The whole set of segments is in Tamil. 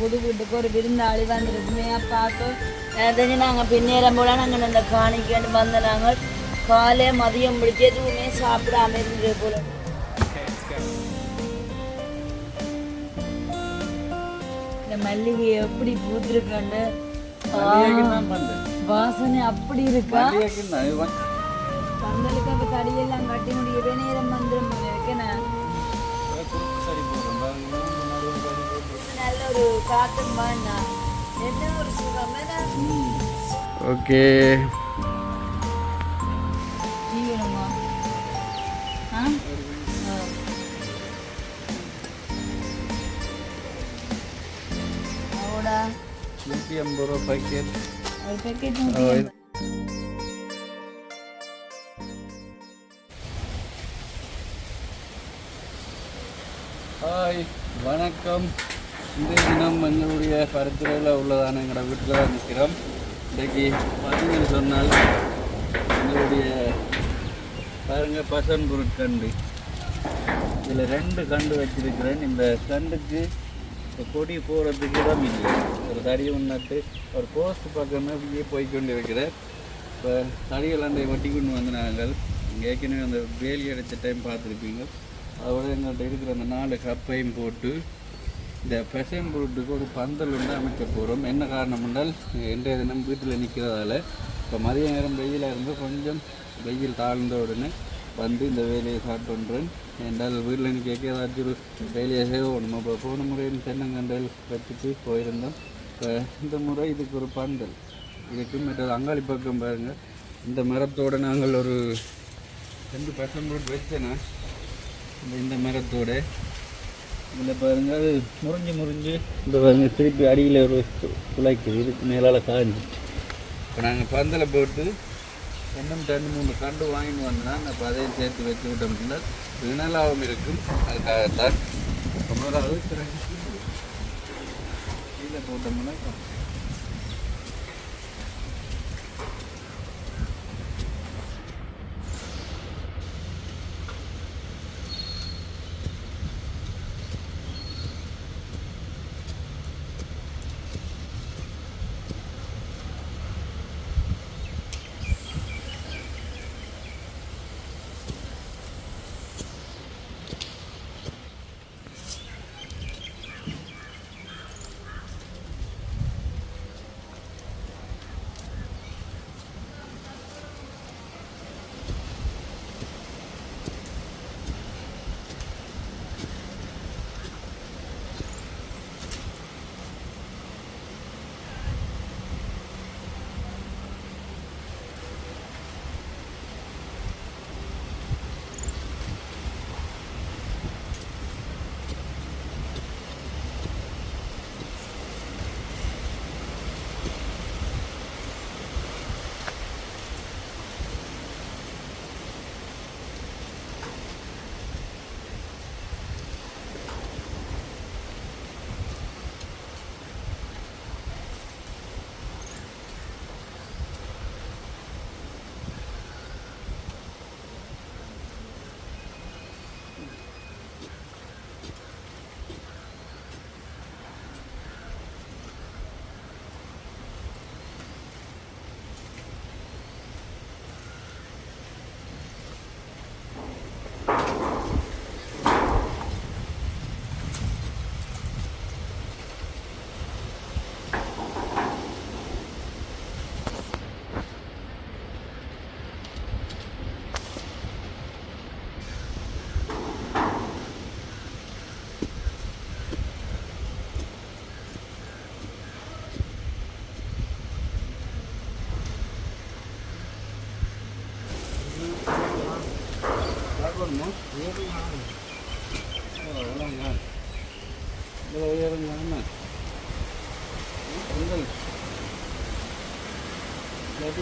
புது வீட்டுக்கு ஒரு விருந்தாளி வந்துருக்குமே அப்பாவுக்கு தெரிஞ்சு நாங்கள் பின்னேறம் போல நாங்கள் அந்த காணிக்கேண்டு வந்த நாங்கள் காலை மதியம் முடிச்சு எதுவுமே சாப்பிடாம இருந்தது போல. இந்த மல்லிகை எப்படி பூத்துருக்காண்டு வாசனை அப்படி இருக்கா. பந்தலுக்கு அப்ப தடியெல்லாம் கட்டி முடியவே நேரம் வந்துடும் போல இருக்கேன். நல்ல ஒரு காத்து மாண்ணா என்ன ஒரு சுகம். ஓகே ஜீவனமா அவடா 150 ரூபா பாக்கெட். ஒரு பாக்கெட் ஹாய் வணக்கம். இந்த தினம் எங்களுடைய பருத்துறையில் உள்ளதான எங்களோட வீட்டில் தான் நிற்கிறோம். இன்றைக்கு பார்த்தீங்கன்னு சொன்னால் எங்களுடைய பாருங்கள் பசன் பொருட்கண்டு இதில் 2 கண்டு வச்சிருக்கிறேன். இந்த கண்டுக்கு இப்போ கொடி போகிறதுக்கு இடம் இல்லை. ஒரு தடியை நட்டு ஒரு போஸ்ட் பக்கமே அப்படியே போய்கொண்டு இருக்கிறேன். இப்போ தடிகள் அண்டை வெட்டி கொண்டு வந்து நாங்கள் இங்கே ஏற்கனவே அந்த வேலி அடைச்ச டைம் பார்த்துருப்பீங்க. அதோட எங்கள்கிட்ட இருக்கிற அந்த 4 கப்பையும் போட்டு இந்த பெசம்புருட்டுக்கு ஒரு பந்தல் ஒன்று அமைக்க போகிறோம். என்ன காரணம் என்றால் இன்றைய தினம் வீட்டில் நிற்கிறதால இப்போ மதிய நேரம் வெயிலாக இருந்து கொஞ்சம் வெயில் தாழ்ந்த உடனே வந்து இந்த வேலையை ஸ்டார்ட் பண்ணுறேன். என்றால் வீட்டில் நிற்க ஏதாச்சும் ஒரு வேலையை செய்வோம். இப்போ போன முறையும் தென்னங்கண்டல் வச்சுட்டு போயிருந்தோம். இப்போ இந்த முறை இதுக்கு ஒரு பந்தல் இதுக்கு மற்றது அங்காளி பக்கம் பாருங்கள். இந்த மரத்தோடு நாங்கள் ஒரு 2 பெசம்புருட் வச்சேன்னா இந்த மரத்தோடு இதில் பாருங்கள் அது முறிஞ்சு இந்த பாருங்கள் திருப்பி அடியில் ஒரு துளைக்குது. இதுக்கு மேலால் காய்ஞ்சி இப்போ நாங்கள் பந்தலை போட்டு இன்னும் 2-3 கண்டு வாங்கிட்டு வந்தோன்னா இப்போ அதையும் சேர்த்து வச்சு விட்டோம்னா வினலாகவும் இருக்கும். அதுக்காகத்தான் முதலாவது கீழே போட்டோம்னா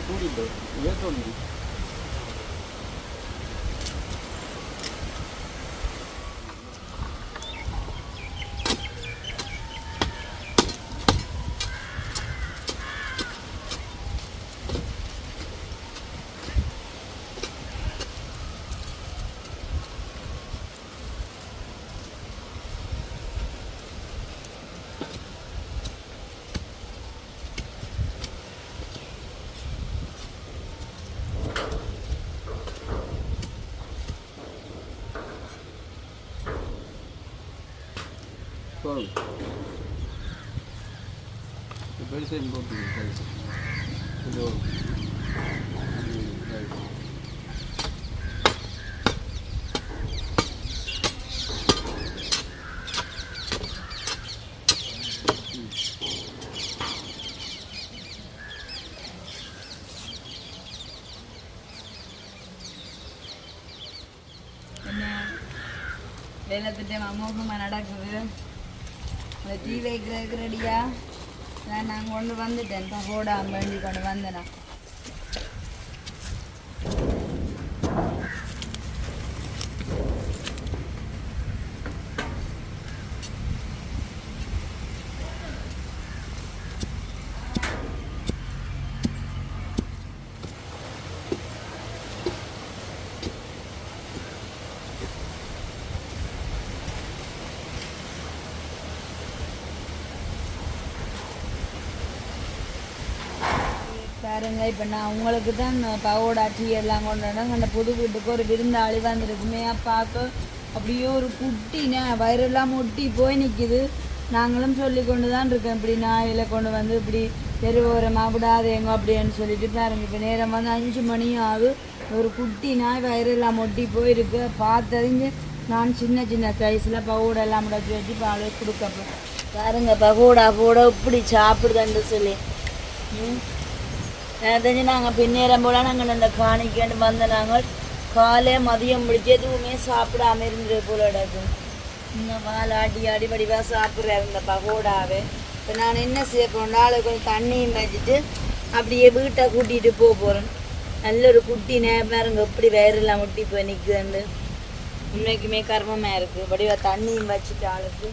கூட்டிட்டு ஏற்கனவே போதும் பெருசையும் போட்டு இது வேலை திட்டம் அமோகமாக நடக்குது. அந்த டீ வைக்கிறதுக்கு ரெடியா நான் கொண்டு வந்துட்டேன். பகோடா வேண்டி கொண்டு வந்தேன். பாருங்க, இப்போ நான் உங்களுக்கு தான் பகோடா டீ எல்லாம் கொண்டாடுங்க. அந்த புது வீட்டுக்கு ஒரு விருந்தாளி வந்துருக்குமே பார்க்க அப்படியே ஒரு குட்டினா வயிறெல்லாம் ஒட்டி போய் நிற்கிது. நாங்களும் சொல்லி கொண்டு தான் இருக்கோம், இப்படி நாயில் கொண்டு வந்து இப்படி தெருவோரமாக விடாதேங்க அப்படின்னு சொல்லிட்டு பாருங்க. இப்போ நேரம் வந்து 5 மணி ஆகுது. ஒரு குட்டி நாய் வயிறெல்லாம் ஒட்டி போயிருக்கு. பார்த்ததுங்க நான் சின்ன சின்ன சைஸில் பகோடா எல்லாம் முடச்சி வச்சு பால் கொடுக்கப்போம். பாருங்க பகோடா போட இப்படி சாப்பிடுதான்னு சொல்லி தெரிஞ்சு நாங்கள் பின்னேறம் போல நாங்கள் அந்த காணிக்கேண்டு வந்த நாங்கள் காலை மதியம் பிடிச்சி எதுவுமே சாப்பிடாம இருந்துரு போல இடக்கும். இன்னும் வால் ஆடி ஆடி வடிவாக சாப்பிட்றாரு இந்த பகோடாவே. இப்போ நான் என்ன செய்ய போனால் ஆளு கொஞ்சம் தண்ணியும் வச்சுட்டு அப்படியே வீட்டை கூட்டிகிட்டு போகிறேன். நல்ல ஒரு குட்டி நேரம் எப்படி வயிறெல்லாம் முட்டி போய் நிற்குதுன்னு உண்மைக்குமே கர்மமாக இருக்குது. வடிவாக தண்ணியும் வச்சுட்டு ஆளுக்கு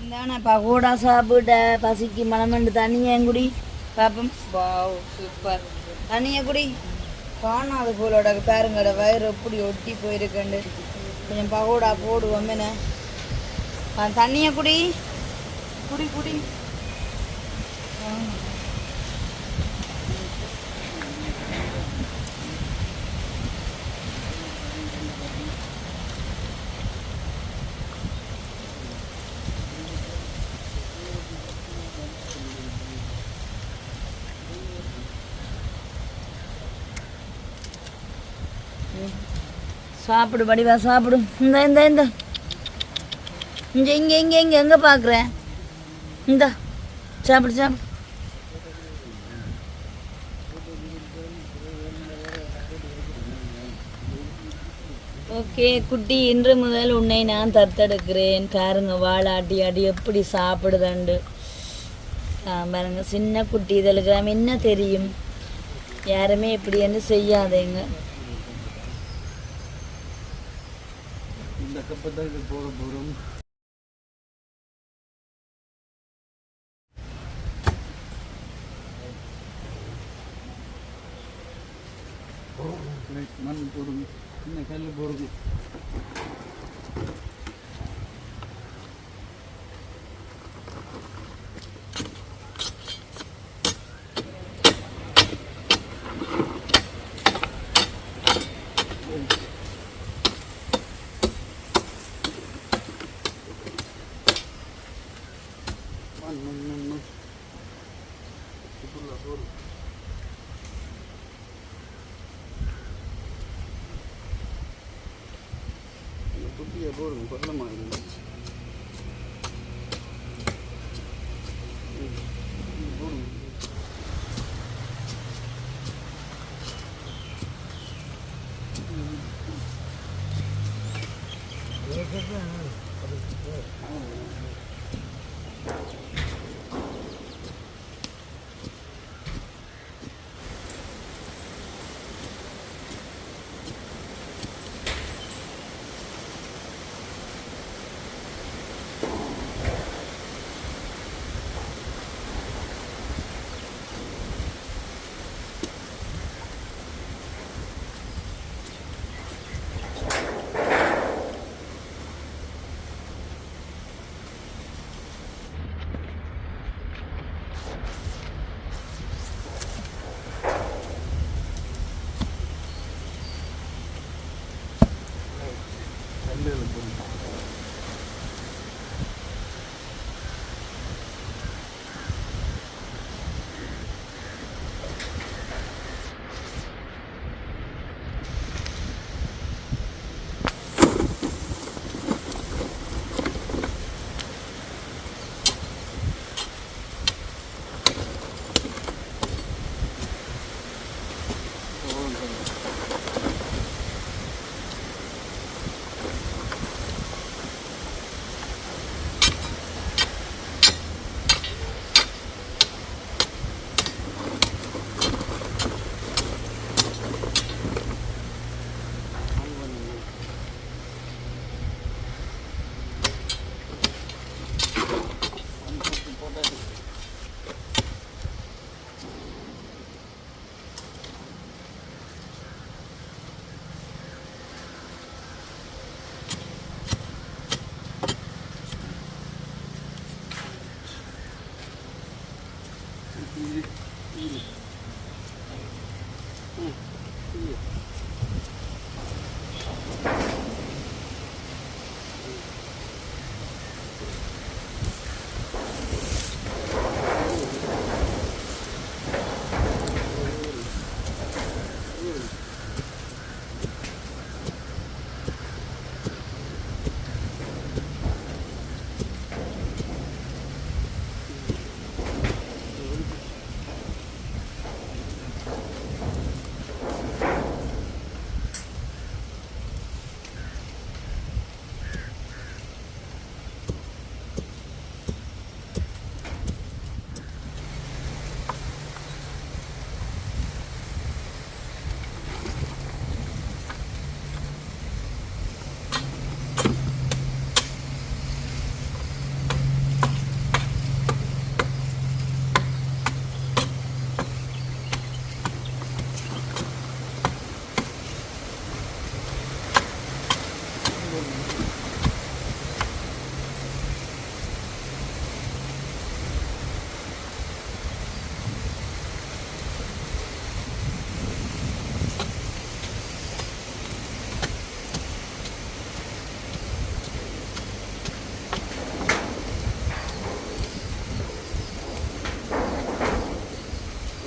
இந்தாண்ணா பகோடா சாப்பிட்ட பசிக்கு மனமண்டு தண்ணியும் குடி பாப்பம். Wow super. தண்ணியை குடி. காணாது போலோட பாருங்கட வயிறு எப்படி ஒட்டி போயிருக்கண்டு. கொஞ்சம் பகோடா போடுவோம் என்ன. தண்ணியை குடி குடி குடி. சாப்பிடு வடிவா சாப்பிடு. இந்த இந்த இந்த இங்கே இங்கே இங்கே இங்கே எங்கே பார்க்குறேன். இந்தா சாப்பிடு சாப்பிடு. ஓகே குட்டி, இன்று முதல் உன்னை நான் தத்தெடுக்கிறேன். பாருங்க வாழாட்டி அடி எப்படி சாப்பிடுதாண்டு பாருங்க. சின்ன குட்டி இதழுக்கு என்ன தெரியும், யாருமே இப்படி என்ன செய்யாதேங்க. இந்த கப்பத்தான் இது போட போகிறோம். மண் போடுங்க, சின்ன கல் போடுங்க. குட்டியை போடுங்க, பள்ளமாக இருந்துச்சு போடுங்க.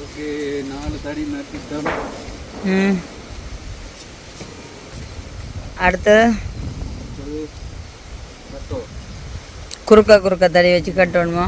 ஓகே 4 தடி நட்டுட்டோம். அடுத்து கட்டோ குறுக்க தடி வச்சு கட்டணுமா?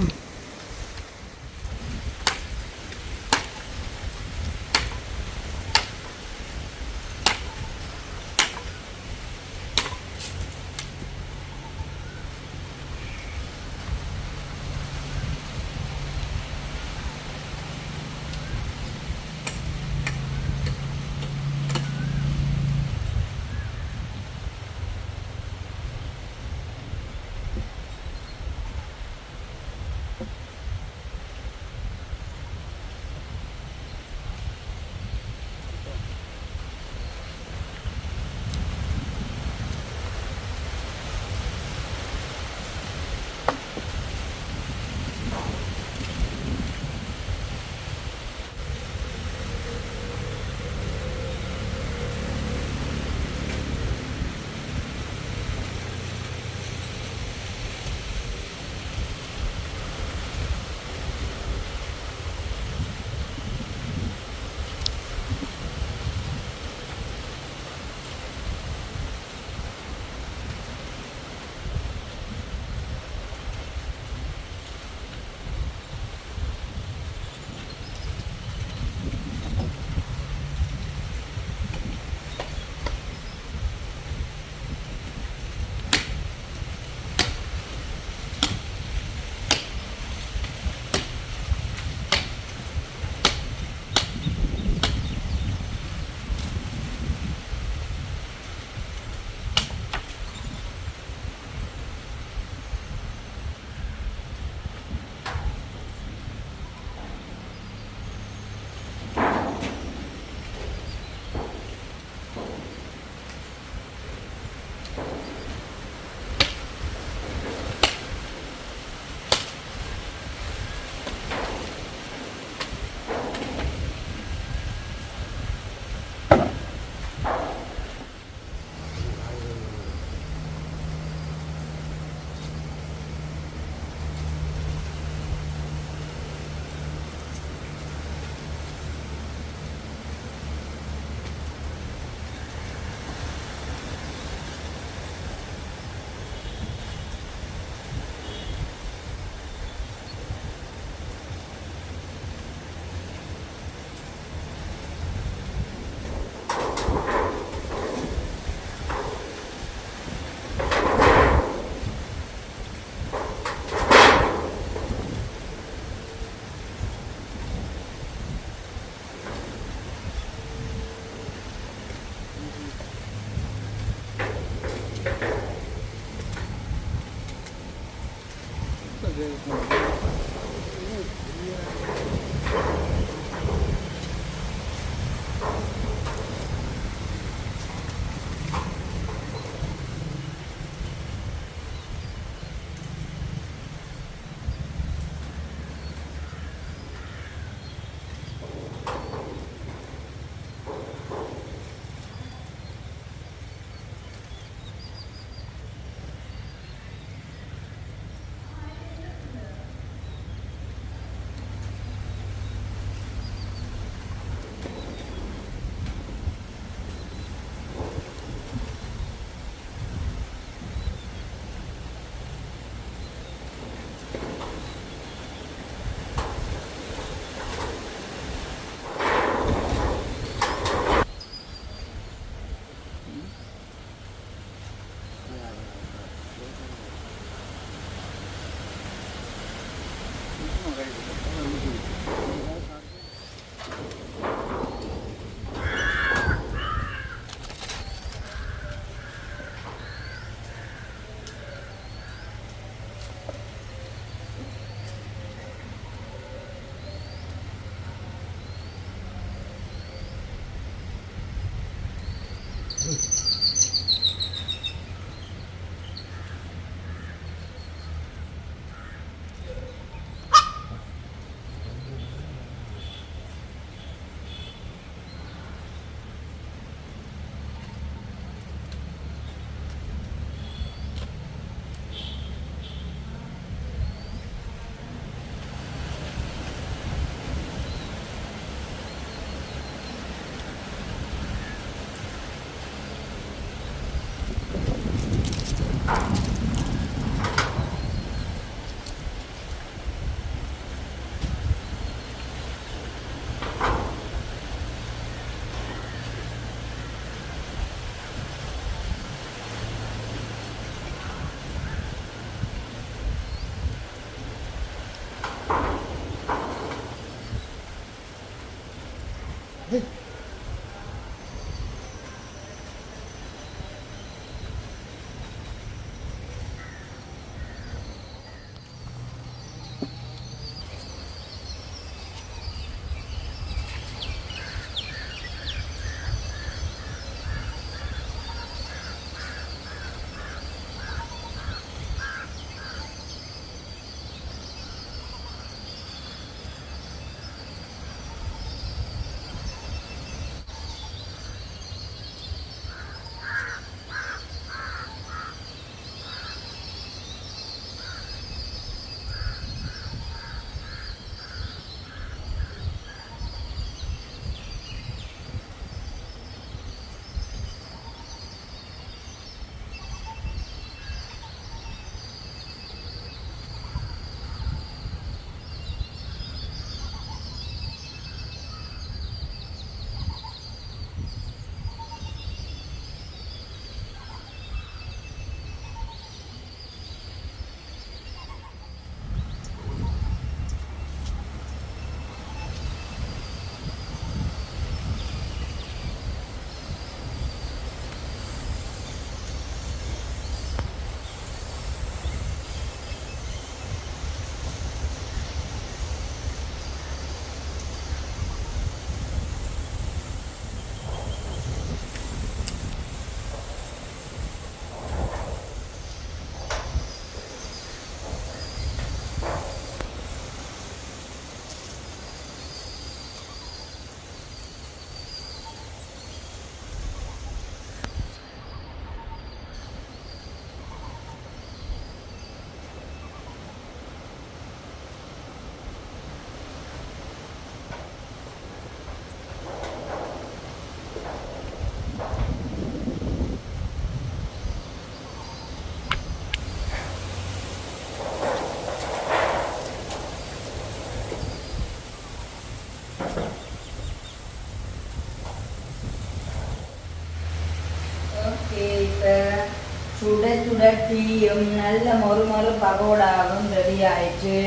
சுட சுட டீயும் நல்ல மொறு மொறு பகோடாவும் ரெடி ஆயிடுச்சு.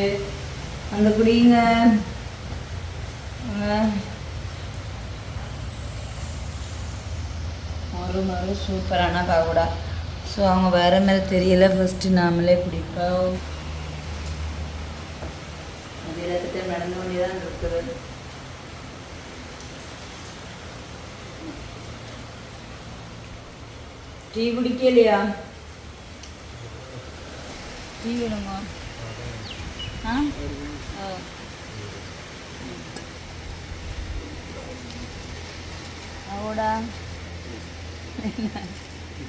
அந்த குடிங்க மொறு மொறு சூப்பரான பகோடா. ஸோ அவங்க வேற மேலே தெரியல, ஃபஸ்ட்டு நாமளே குடிப்போம். அது எல்லாத்திட்ட நடந்து கொண்டே தான் இருக்குது. டீ குடிக்கலையா? டீ வேணுமா? ஆ அவடா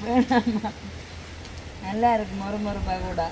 வேணாமா? நல்லா இருக்கு மொறு மொறு பகோடா.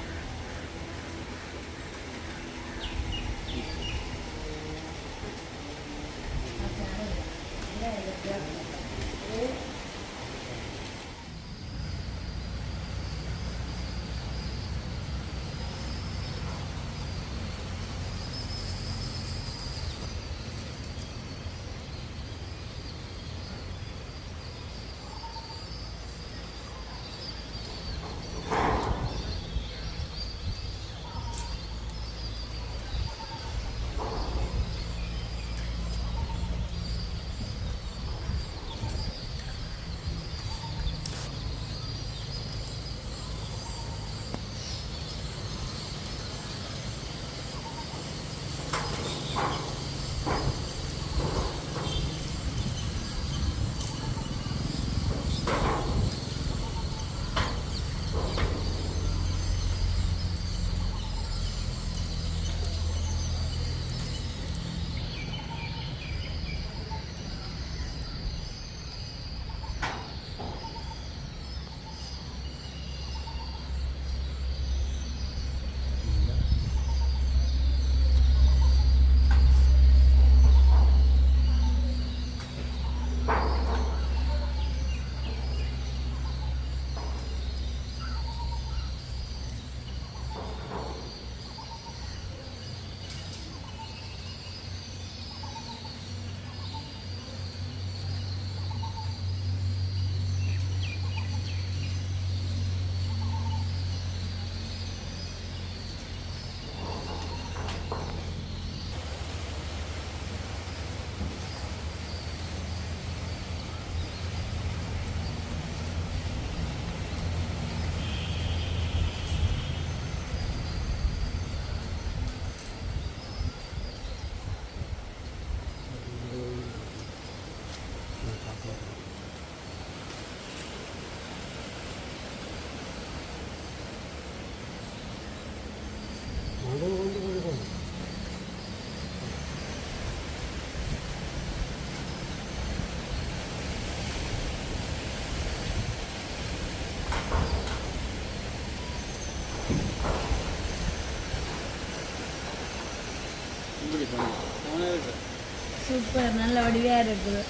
சூப்பர், நல்ல வடிவாக இருக்குது.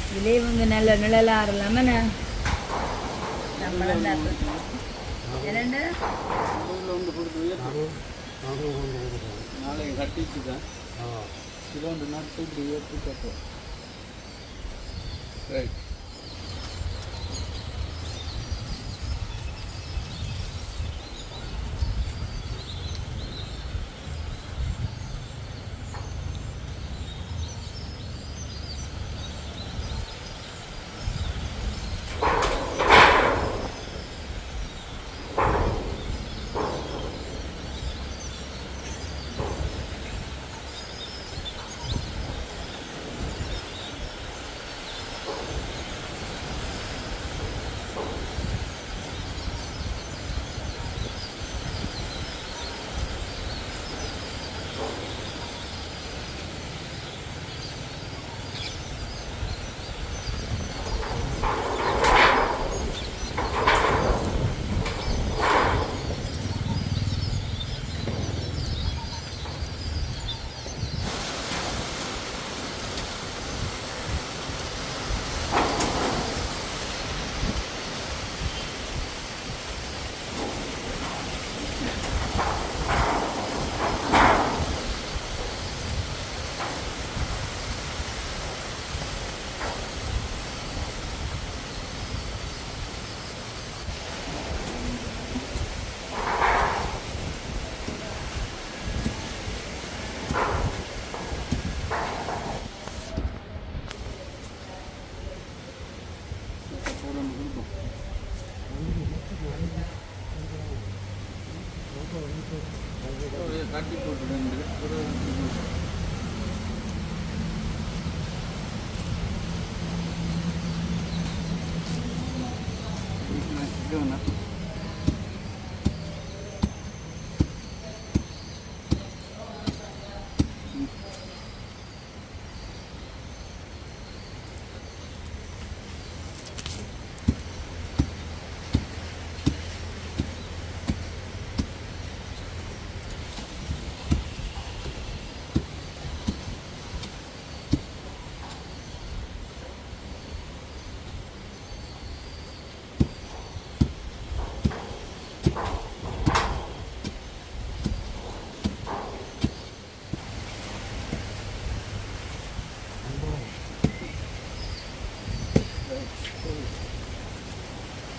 இதிலே இவங்க நல்ல நிழலாக இல்லாமல் நம்மளும் இரண்டு நாளைக்கு கட்டிச்சுதான் இரண்டு நாட்கள் ஏற்றி கட்டுவோம். ரைட். கட்டி போட்டுடுங்க.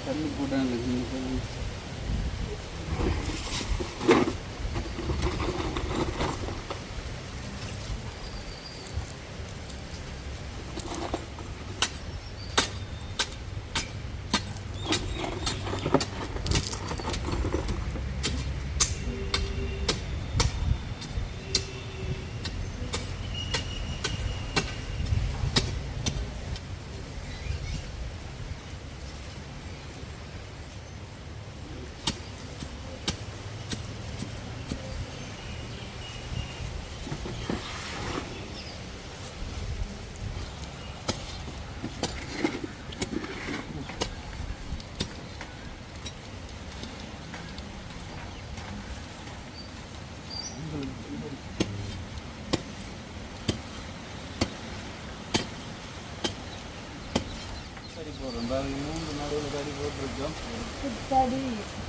தண்ணி போட்டாங்க. கறி போடுறோம். பாருங்க, 3 நடுவில் கறி போட்டிருக்கோம்.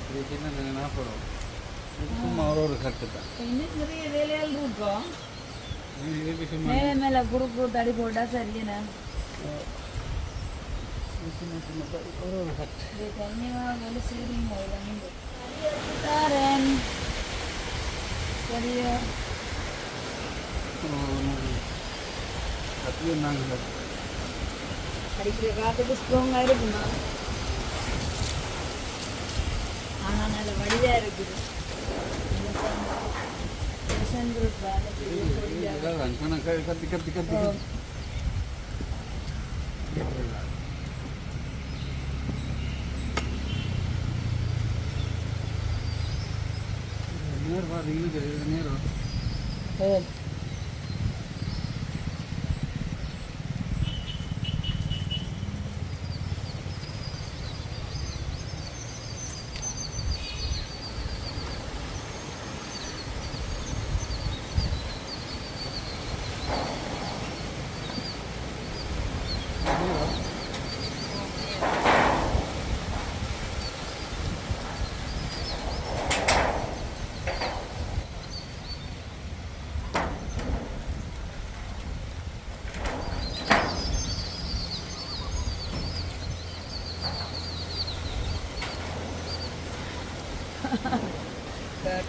இது சின்ன சின்ன போடுவோம். சும்மா ஒரு கட்டு தான். இன்னும் நிறைய வேலைகள் இருக்கும். இதுக்கு சும்மா மேலே மேலே குறுக்கு தடி போட்டா சரியான சின்ன சின்ன கறி ஒரு கட்டு. இது தனியாக வேலை செய்றீங்க. தாரேன் சரியா கட்டியும் நாங்கள் அடிக்கிற காற்றுக்கு ஸ்ட்ராங்காக இருக்குமா? ஆனால் நல்ல வடிவாக இருக்குது. கத்தி கத்தி கத்தி நேரம் பாருங்க, நேரம்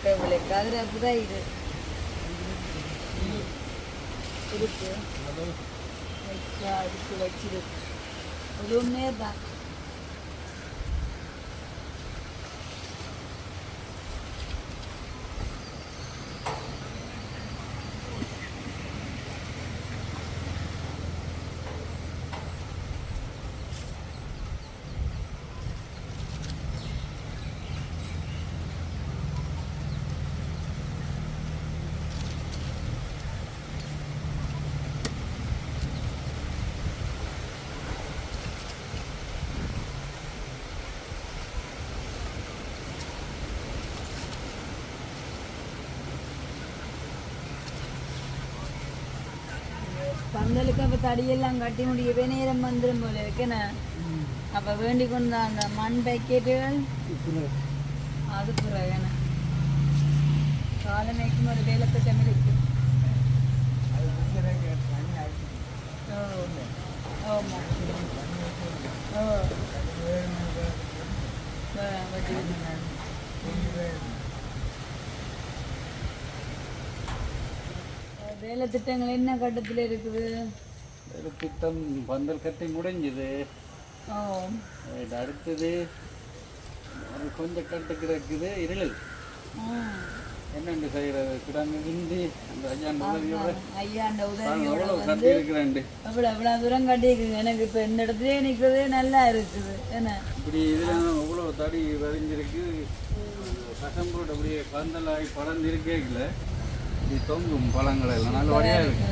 கடவுளே, கதிரை அப்படிதான் இது இருக்கு. அதுக்கு வச்சிருக்கு எதுவுமே தான். பந்தலுக்கு அப்போ தடியெல்லாம் கட்டி முடியவே நேரம் வந்துடும் போல இருக்குண்ணே. அப்போ வேண்டி கொண்டு அந்த மண் பேக்கெட்டுகள் அது புறவேண்ணே காலமைக்கும் ஒரு வேலை திட்டம் இருக்கு. ஆமாம். வேலை திட்டங்கள் என்ன கட்டத்தில் இருக்குது? வேலை திட்டம் பந்தல் கட்டி முடிஞ்சுது. ஓ ரைட் அடுத்தது அது கொஞ்சம் கட்டு கிடக்குது இருளல் என்னண்டு செய்யறது கிடங்கு இந்தி அந்த ஐயாண்ட உதவியோட ஐயாண்ட உதவியோட எவ்வளவு வந்து கட்டி இருக்கிறேன்ட்டு எவ்வளவு தூரம் கட்டிக்குங்க. எனக்கு இப்ப இந்த இடத்துலயே நிக்கிறது நல்லா இருக்குது. என்ன இப்படி இதுல எவ்வளவு தடி வரைஞ்சிருக்கு கசம்போடு அப்படியே பந்தலாகி பழம் இருக்கேக்கல இப்படி தொங்கும் பழங்கள் எல்லாம் நல்ல வழியா இருக்கு.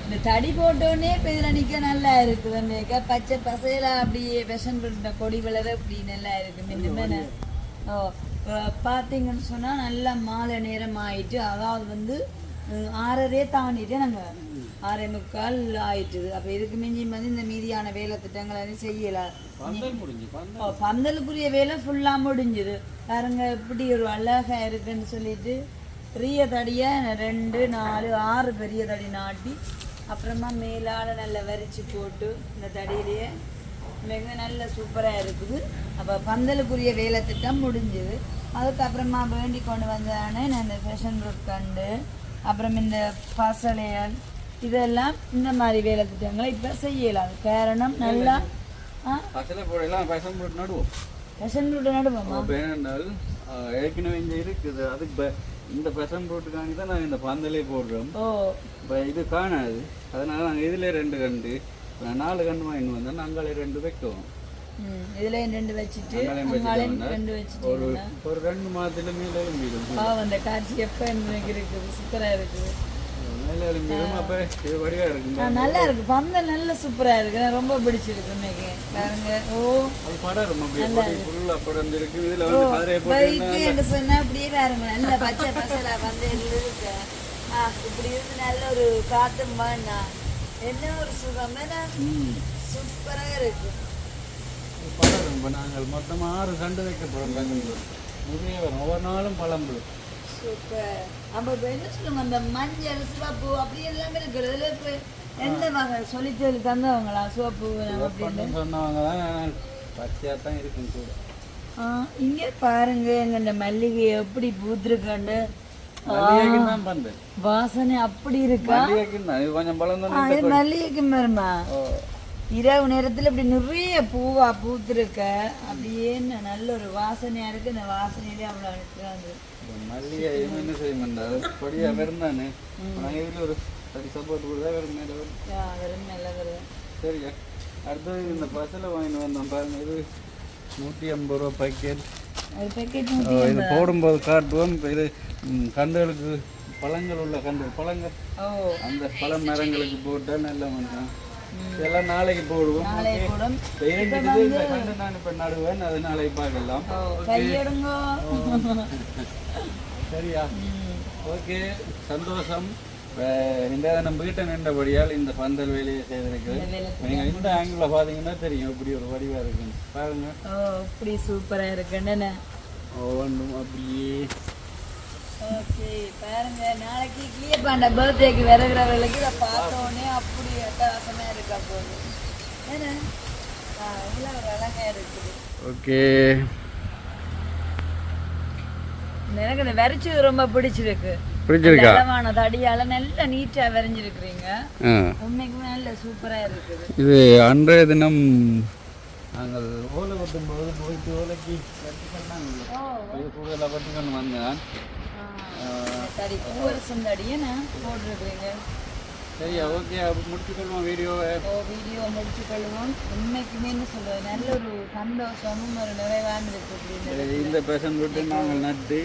இந்த தடி போட்டோடனே இப்போ இதில் நிற்க நல்லா இருக்குது. மேக்க பச்சை பசையில அப்படியே பெஷன் பண்ண கொடி வளர இப்படி நல்லா இருக்கு. முன்னமே ஓ பார்த்தீங்கன்னு சொன்னால் நல்லா மாலை நேரம் ஆயிட்டு, அதாவது வந்து 6:30 தாண்டிட்டு நாங்கள் 6:45 ஆயிட்டுது. அப்போ இதுக்கு மிஞ்சி வந்து இந்த மீதியான வேலை திட்டங்களை எதுவும் செய்யலாம். பந்தலுக்குரிய வேலை ஃபுல்லாக முடிஞ்சுது பாருங்க. இப்படி ஒரு அழகாக இருக்குன்னு சொல்லிட்டு பெரிய தடியாக 2 4 6 பெரிய தடி நாட்டி அப்புறமா மேலால் நல்லா வரிச்சு போட்டு இந்த தடியிலேயே மிக நல்ல சூப்பராக இருக்குது. அப்போ பந்தலுக்குரிய வேலை திட்டம் முடிஞ்சுது. அதுக்கப்புறமா வேண்டி கொண்டு வந்ததானே நான் இந்த ஃபேஷன் ஃப்ரூட் கண்டு அப்புறம் இந்த பசலையல் இதெல்லாம் இந்த மாதிரி வேலை திட்டங்களை இப்போ செய்யலாம். காரணம் நல்லா பசலை போடலாம் ஃபேஷன் ஃப்ரூட் நடுவோம். ஃபேஷன் ஃப்ரூட்டை நடுவோமா? ஏனென்றால் ஏற்கனவே இங்கே இருக்குது. அதுக்கு இந்த ஃபேஷன் ஃப்ரூட்டுக்காண்டி தான் நாங்கள் இந்த பந்தலே போடுறோம். ஓ இப்போ இது காணாது. அதனால நாங்கள் இதில் 2 கண்டு 4 கண்டு வாங்கி வந்தோம். நாங்களே 2 வைக்குவோம். இதுல 2 வச்சுட்டு 2 வச்சுட்டு ஒரு 2 மாதத்துல மேல எழும்பிடும். அந்த காட்சி எப்ப எனக்கு இருக்குது. சூப்பரா இருக்குது. மேல எழும்பிடும். அப்ப இது வடிவா இருக்கு. நல்லா இருக்கு. பந்தல் நல்ல சூப்பரா இருக்கு. ரொம்ப பிடிச்சிருக்கு. இன்னைக்கு பாருங்க. ஓ அது படம் அப்படியே ஃபுல்லா படம் இருக்கு. இதுல வந்து கதிரையை போட்டு என்ன சொன்னா அப்படியே பாருங்க. நல்ல பச்சை பசலா பந்தல் இருக்கு. இப்படி இருந்து நல்ல ஒரு காத்தும் வேணா என்ன ஒரு சுகம். சூப்பரா இருக்கு. பழம் இப்போ நாங்கள் மொத்தமாக 6 கண்டு வைக்க போகிறோம். நிறைய வரும். ஒவ்வொரு நாளும் பழம் விடும். சூப்பர். அப்போ என்ன சொல்லுங்க, அந்த மஞ்சள் சிவப்பு அப்படி எல்லாமே இருக்கிறதுல இப்போ எந்த வகை சொல்லி தந்தவங்களா சிவப்பு அப்படின்னு சொன்னவங்க தான் பச்சையாக தான் இருக்கும் கூட. இங்கே பாருங்க எங்க மல்லிகை எப்படி பூத்துருக்காண்டு. வாசனை அப்படி இருக்கா? கொஞ்சம் பழம் தான் மல்லிகைக்கு மருமா இரவு நேரத்தில் இப்படி நிறைய பூவா பூத்துருக்க. அப்படியே நல்ல ஒரு வாசனையா இருக்கு. இந்த வாசனையிலே அவ்வளோ இருக்கிறாங்க. மல்லிகை என்ன செய்ய மாட்டாது பொடியா வெறுந்தானே. இதில் ஒரு தடி சப்போர்ட் கொடுத்தா வெறும் மேலே வரும். நல்லா வருது. சரியா அடுத்தது இந்த பசலை வாங்கிட்டு வந்தோம் பாருங்க. இது 150 ரூபா பேக்கெட். இது போடும்போது காட்டுவோம். இப்போ இது கண்டுகளுக்கு பழங்கள் உள்ள பழங்கள் அந்த பழ மரங்களுக்கு போட்டால் நல்ல மஞ்சள். இதெல்லாம் நாளைக்கு போடுவோம். நான் இப்ப நடுவேன். அது நாளைக்கு பார்க்கலாம். சரியா ஓகே சந்தோஷம். இந்த நம்ம வீட்டை நின்றபடியால் இந்த பந்தல் வேலையை செய்திருக்குது. நீங்க இந்த ஆங்கிள் பாத்தீங்கன்னா தெரியும் இப்படி ஒரு வடிவா இருக்குன்னு பாருங்க. இப்படி சூப்பரா இருக்குன்னு ஒவ்வொன்றும் அப்படியே. ஓகே பாருங்க. நாளைக்கு கிளியப்பாண்ட பர்த்டேக்கு விறகுறவர்களுக்கு இதை பார்த்தோன்னே அப்படி அட்டகாசமா இருக்கா போகுது. ஏன்னா எல்லாம் ஒரு அழகா இருக்குது. ஓகே எனக்கு இந்த விரைச்சது ரொம்ப பிடிச்சிருக்கு. தடியால நல்ல நீட்டா விரைஞ்சிருக்கிறீங்க. உண்மைக்குமே நல்ல சூப்பரா இருக்குது. இது அன்றைய தினம் நாங்கள் ஓலை கொட்டும்போது போயிட்டு ஓலைக்கு கட்டி பண்ணாங்க. கூடுதலாக பட்டு கொண்டு வந்தேன். தடி பூவரசம் தடியை நான் போட்டிருக்கிறீங்க. சரியா ஓகே முடிச்சுக்கொள்வோம் வீடியோவை. வீடியோ முடிச்சுக்கொள்வோம். உண்மைக்குமே சொல்றது நல்ல ஒரு சந்தோஷமும் ஒரு நிறைவான இருக்கு. இந்த பேஷன் விட்டு நாங்கள் நட்டு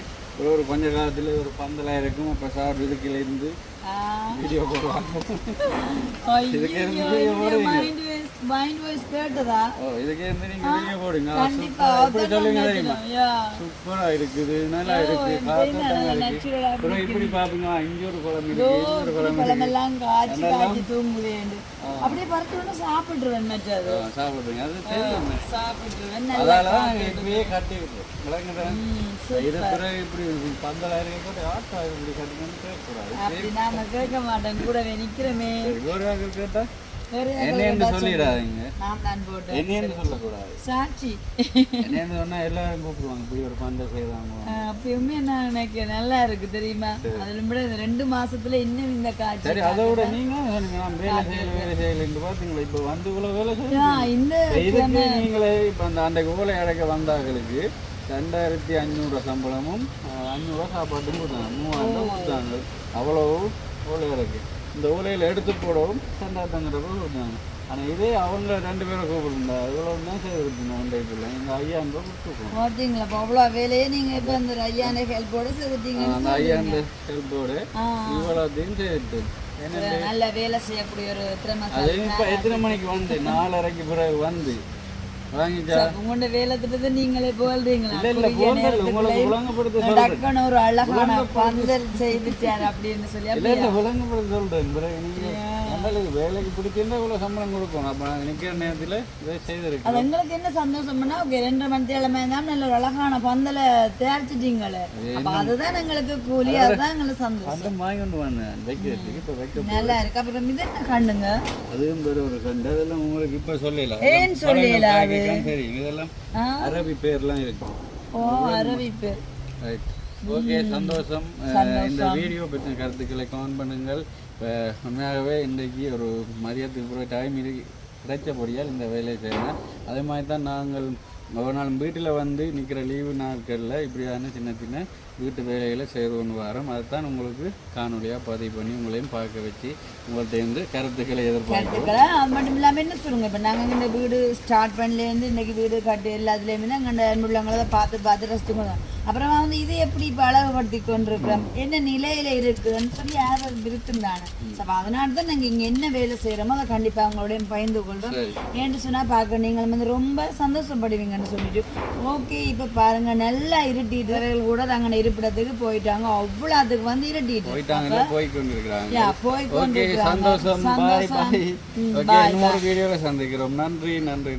ஒரு கொஞ்ச காலத்தில் ஒரு பந்தலாக இருக்கும். அப்போ சார் இதுக்கிலேருந்து வீடியோ போடுவாங்க. இதுக்கே நீங்க வீடியோ போடுங்க. சூப்பரா இருக்குது. நல்லா இருக்கு. இப்படி பாப்பீங்க. இங்க ஒரு குளம் இருக்கு. ஒரு குளம் அப்படியே பறந்து சாப்பிட்டுருவேன். சாப்பிடுறீங்க அது தெரியும். அதனாலதான் இப்படியே கட்டி விட்டுருவோம். இது பிறகு இப்படி பந்தலா இருக்க ஆட்டோ இப்படி கட்டிக்கணும் கேட்கக்கூடாது. நாம கேட்க மாட்டேன். கூடவே நிக்கிறமே. கேட்டா வேற என்னன்னு சொல்லிடாதீங்க. நான் தான் போட்டேன். என்னன்னு சொல்லக்கூடாது. சாட்சி. என்னன்னு சொன்னா எல்லாரும் கூப்பிடுவாங்க. இப்படி ஒரு பந்தை செய்தாங்க. அப்பயுமே நான் நினைக்கிறேன் நல்லா இருக்கு தெரியுமா? அதுல விட இந்த 2 மாசத்துல இன்னும் இந்த காட்சி. சரி அதோட நீங்க நான் வேலை செய்யலன்னு பாத்தீங்களா? இப்ப வந்து இவ்வளவு வேலை செய்யணும். இந்த இதுக்கு நீங்களே இப்ப அந்த ஓலை அடைக்க வந்தாங்களுக்கு 2500 சம்பளமும் 500 சாப்பாட்டும் கொடுத்தாங்க. 3000 கொடுத்தாங்க. அவ்வளவு ஓலை அடைக்கு இந்த ஓலையில் எடுத்து போடவும் 2500 ரூபாய் கொடுத்தாங்க. ஆனால் இதே அவங்க 2 பேரை கூப்பிடுந்தா இவ்வளோ தான் செய்திருக்கணும். அந்த இதில் இந்த 5000 ரூபாய் கொடுத்துருக்கோம். பார்த்தீங்களா இப்போ அவ்வளோ வேலையே நீங்கள் இப்போ அந்த 5000 ஹெல்ப்போடு செய்துட்டீங்க. அந்த 5000 ஹெல்ப்போடு இவ்வளோத்தையும் செய்துட்டு நல்ல வேலை செய்யக்கூடிய ஒரு திறமை. அது இப்போ எத்தனை மணிக்கு வந்து 4:30க்கு பிறகு வந்து வாங்கிச்சா உங்களோட வேலை திட்டத்தை நீங்களே போல்றீங்களா? விளங்கப்படுத்த ஒரு அழகான பந்தல் செய்துட்டார் அப்படின்னு சொல்லி விளங்கப்படுத்த சொல்றேன். வேலைக்கு பிடிச்சிருந்தா இவ்வளவு சம்பளம் கொடுக்கணும். அப்ப நான் நிக்கிற நேரத்துல இதை செய்திருக்கேன். அது எங்களுக்கு என்ன சந்தோஷம்னா 2 மணி தேவை தான் நல்ல ஒரு அழகான பந்தலை தயாரிச்சிட்டீங்களே. அதுதான் எங்களுக்கு கூலி. அதுதான் எங்களுக்கு சந்தோஷம். அந்த வாங்கி கொண்டு வந்தேன் வைக்கிறதுக்கு. இப்ப வைக்க நல்லா இருக்கு. அப்புறம் இது என்ன கண்டுங்க? அதுவும் வேற ஒரு கண்டு. அதெல்லாம் உங்களுக்கு இப்ப சொல்லல. ஏன் சொல்லல? சரி இதெல்லாம் அரபி பேர்லாம் இருக்கு. ஓ அரபி பேர். ரைட். ஓகே சந்தோஷம். இந்த வீடியோ பற்றின கருத்துக்களை கமெண்ட் பண்ணுங்கள். இப்போ உண்மையாகவே இன்றைக்கி ஒரு மதியத்துக்கு பிறகு டைம் கிடைச்சபடியால் இந்த வேலையை செய்யணும். அதே மாதிரி தான் நாங்கள் ஒரு நாள் வீட்டில் வந்து நிற்கிற லீவு நாட்களில் இப்படியான சின்ன சின்ன வீட்டு வேலைகளை செய்கிறோன்னு வரோம். அதுதான் உங்களுக்கு காணொலியாக பதிவு பண்ணி உங்களையும் பார்க்க வச்சு உங்கள்கிட்ட கருத்துக்களை எதிர்பார்க்குறோம். அது மட்டும் இல்லாமல் என்ன சொல்லுங்கள், இப்போ நாங்கள் இந்த வீடு ஸ்டார்ட் பண்ணலேருந்து இன்றைக்கி வீடு கட்டு எல்லாத்துலேயுமே தான் அங்கே உள்ளவங்கள பார்த்து ரசிச்சுக்கோங்க. அப்புறமா வந்து இது எப்படி இப்போ அழகுபடுத்தி கொண்டிருக்கிறோம், என்ன நிலையில் இருக்குதுன்னு சொல்லி யாரும் இருக்குந்தானே. ஸோ அதனால தான் நாங்கள் இங்கே என்ன வேலை செய்கிறோமோ அதை கண்டிப்பாக அவங்களோட பகிர்ந்து கொள்கிறோம். ஏன்னு சொன்னால் பார்க்க நீங்கள் வந்து ரொம்ப சந்தோஷப்படுவீங்கன்னு சொல்லிட்டு. ஓகே இப்போ பாருங்கள் நல்லா இருட்டிட்டு கூட தாங்க இருப்பிடத்துக்கு போயிட்டாங்க. அவ்வளோ அதுக்கு வந்து இருட்டிட்டு போய் கொண்டிருக்கிறாங்க. சந்தோஷம். பாய் பாய். ஓகே இன்னொரு வீடியோவில் சந்திக்கிறோம். நன்றி.